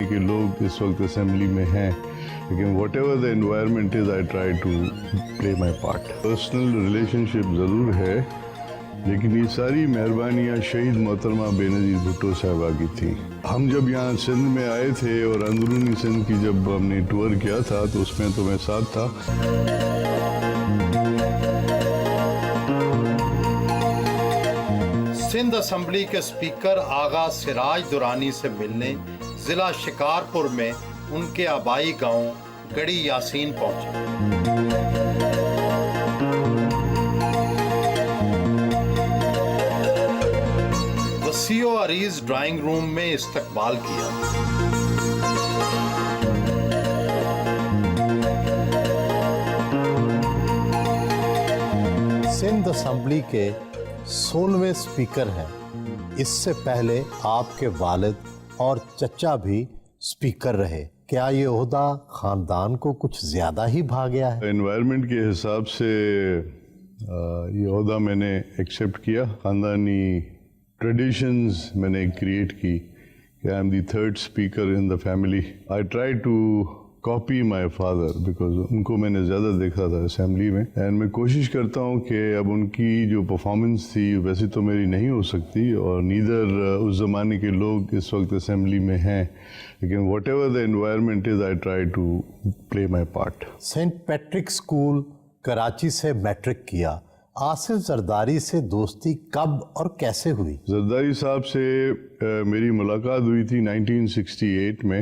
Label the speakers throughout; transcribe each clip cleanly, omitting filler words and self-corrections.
Speaker 1: کے لوگ اس وقت اسمبلی میں ہیں، لیکن whatever the environment is I try to play my part. Personal relationship ضرور ہے، لیکن یہ ساری مہربانیاں شہید محترمہ بے نظیر بھٹو صاحبہ کی تھیں. ہم جب یہاں سندھ میں آئے تھے اور اندرونی سندھ کی جب ہم نے ٹور کیا تھا تو اس میں تو میں ساتھ تھا.
Speaker 2: سندھ اسمبلی کے اسپیکر آغا سراج دورانی سے ملنے ضلع شکارپور میں ان کے آبائی گاؤں گڑی یاسین پہنچے. وسیع و عریض ڈرائنگ روم میں استقبال کیا.
Speaker 3: سندھ اسمبلی کے 16ویں اسپیکر ہیں. اس سے پہلے آپ کے والد اور چچا بھی اسپیکر رہے. کیا یہ عہدہ خاندان کو کچھ زیادہ ہی بھا گیا ہے؟
Speaker 1: انوائرمنٹ کے حساب سے یہ عہدہ میں نے ایکسیپٹ کیا. خاندانی ٹریڈیشنز میں نے کریٹ کی کہ I am the third speaker in the family. I try to copy my father because ان کو میں نے زیادہ دیکھا تھا اسمبلی میں، اینڈ میں کوشش کرتا ہوں کہ اب ان کی جو پرفارمنس تھی ویسے تو میری نہیں ہو سکتی، اور نیدر اس زمانے کے لوگ اس وقت اسمبلی میں ہیں، لیکن whatever the environment is I try to play my part.
Speaker 3: Saint Patrick school Karachi سے میٹرک کیا. آصف زرداری سے دوستی کب اور کیسے ہوئی؟
Speaker 1: زرداری صاحب سے میری ملاقات ہوئی تھی 1968 میں،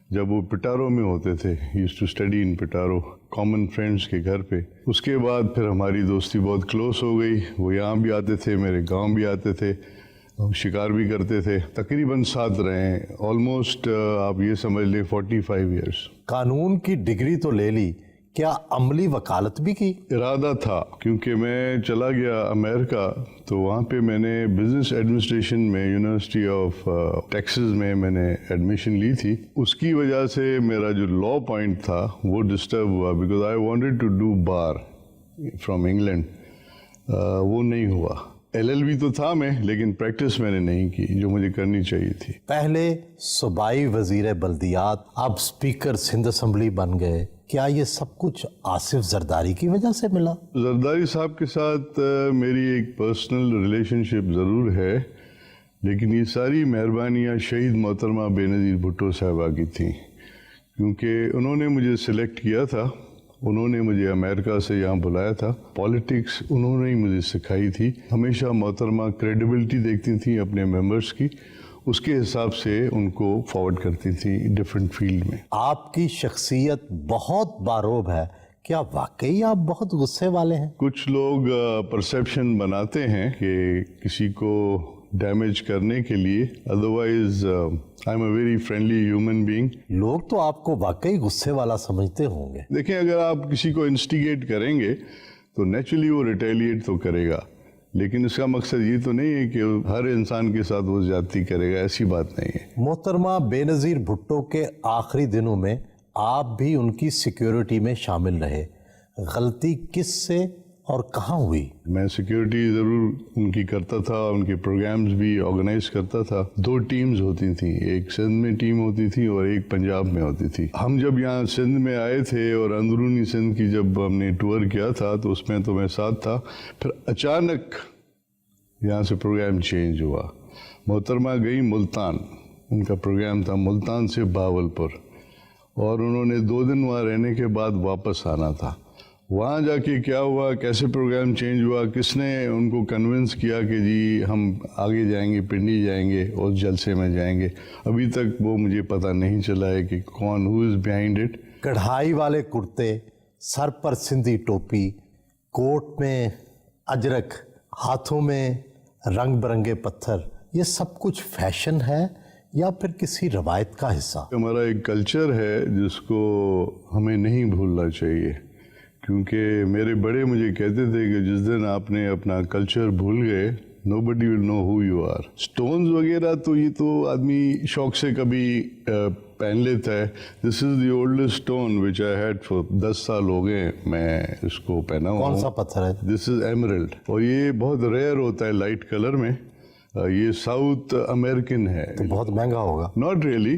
Speaker 1: جب وہ پٹارو میں ہوتے تھے. Used to study in Petaro, common friends کے گھر پہ. اس کے بعد پھر ہماری دوستی بہت کلوز ہو گئی. وہ یہاں بھی آتے تھے، میرے گاؤں بھی آتے تھے، ہم شکار بھی کرتے تھے. تقریباً ساتھ رہے ہیں آلموسٹ آپ یہ سمجھ لیں 45 ایئرس.
Speaker 3: قانون کی ڈگری تو لے لی، کیا عملی وکالت بھی کی؟
Speaker 1: ارادہ تھا، کیونکہ میں چلا گیا امریکہ تو وہاں پہ میں نے بزنس ایڈمنسٹریشن میں یونیورسٹی آف ٹیکساس میں میں نے ایڈمیشن لی تھی. اس کی وجہ سے میرا جو لا پوائنٹ تھا وہ ڈسٹرب ہوا، because I wanted to do bar from England. وہ نہیں ہوا. LLB تو تھا میں، لیکن پریکٹس میں نے نہیں کی جو مجھے کرنی چاہیے تھی.
Speaker 3: پہلے صوبائی وزیر بلدیات، اب اسپیکر سندھ اسمبلی بن گئے. کیا یہ سب کچھ آصف زرداری کی وجہ سے ملا؟
Speaker 1: زرداری صاحب کے ساتھ میری ایک پرسنل ریلیشن شپ ضرور ہے، لیکن یہ ساری مہربانیاں شہید محترمہ بے نظیر بھٹو صاحبہ کی تھیں، کیونکہ انہوں نے مجھے سلیکٹ کیا تھا. انہوں نے مجھے امریکہ سے یہاں بلایا تھا. پالیٹکس انہوں نے ہی مجھے سکھائی تھی. ہمیشہ محترمہ کریڈیبلٹی دیکھتی تھیں اپنے ممبرس کی، اس کے حساب سے ان کو فارورڈ کرتی تھی ڈفرینٹ فیلڈ میں.
Speaker 3: آپ کی شخصیت بہت باروب ہے. کیا واقعی آپ بہت غصے والے ہیں؟
Speaker 1: کچھ لوگ پرسیپشن بناتے ہیں کہ کسی کو ڈیمیج کرنے کے لیے، otherwise I am a very friendly human being.
Speaker 3: لوگ تو آپ کو واقعی غصے والا سمجھتے ہوں گے.
Speaker 1: دیکھیں، اگر آپ کسی کو انسٹیگیٹ کریں گے تو نیچرلی وہ ریٹیلیٹ تو کرے گا، لیکن اس کا مقصد یہ تو نہیں ہے کہ ہر انسان کے ساتھ وہ زیادتی کرے گا. ایسی بات نہیں ہے.
Speaker 3: محترمہ بے نظیر بھٹو کے آخری دنوں میں آپ بھی ان کی سیکیورٹی میں شامل رہے. غلطی کس سے اور کہاں ہوئی؟
Speaker 1: میں سیکیورٹی ضرور ان کی کرتا تھا، ان کے پروگرامز بھی آرگنائز کرتا تھا. 2 ٹیمز ہوتی تھیں، ایک سندھ میں ٹیم ہوتی تھی اور ایک پنجاب میں ہوتی تھی. ہم جب یہاں سندھ میں آئے تھے اور اندرونی سندھ کی جب ہم نے ٹور کیا تھا تو اس میں تو میں ساتھ تھا. پھر اچانک یہاں سے پروگرام چینج ہوا. محترمہ گئی ملتان، ان کا پروگرام تھا ملتان سے بہاولپور، اور انہوں نے 2 دن وہاں رہنے کے بعد واپس آنا تھا. وہاں جا کے کیا ہوا، کیسے پروگرام چینج ہوا، کس نے ان کو کنونس کیا کہ جی ہم آگے جائیں گے، پنڈی جائیں گے اور جلسے میں جائیں گے، ابھی تک وہ مجھے پتہ نہیں چلا ہے کہ کون، ہو از بیہائنڈ اٹ.
Speaker 3: کڑھائی والے کرتے، سر پر سندھی ٹوپی، کوٹ میں اجرک، ہاتھوں میں رنگ برنگے پتھر، یہ سب کچھ فیشن ہے یا پھر کسی روایت کا حصہ؟
Speaker 1: ہمارا ایک کلچر ہے جس کو ہمیں نہیں بھولنا چاہیے، کیونکہ میرے بڑے مجھے کہتے تھے کہ جس دن آپ نے اپنا کلچر بھول گئے nobody will know who you are. Stones وغیرہ تو یہ تو آدمی شوق سے کبھی پہن لیتا ہے. This is the oldest stone which I had for 10 سال ہو گئے میں اس کو پہنا ہوا ہوں.
Speaker 3: کون سا پتھر ہے؟
Speaker 1: دس از ایمرلڈ، اور یہ بہت ریئر ہوتا ہے لائٹ کلر میں. یہ ساؤتھ امریکن ہے.
Speaker 3: بہت مہنگا ہوگا.
Speaker 1: Not really,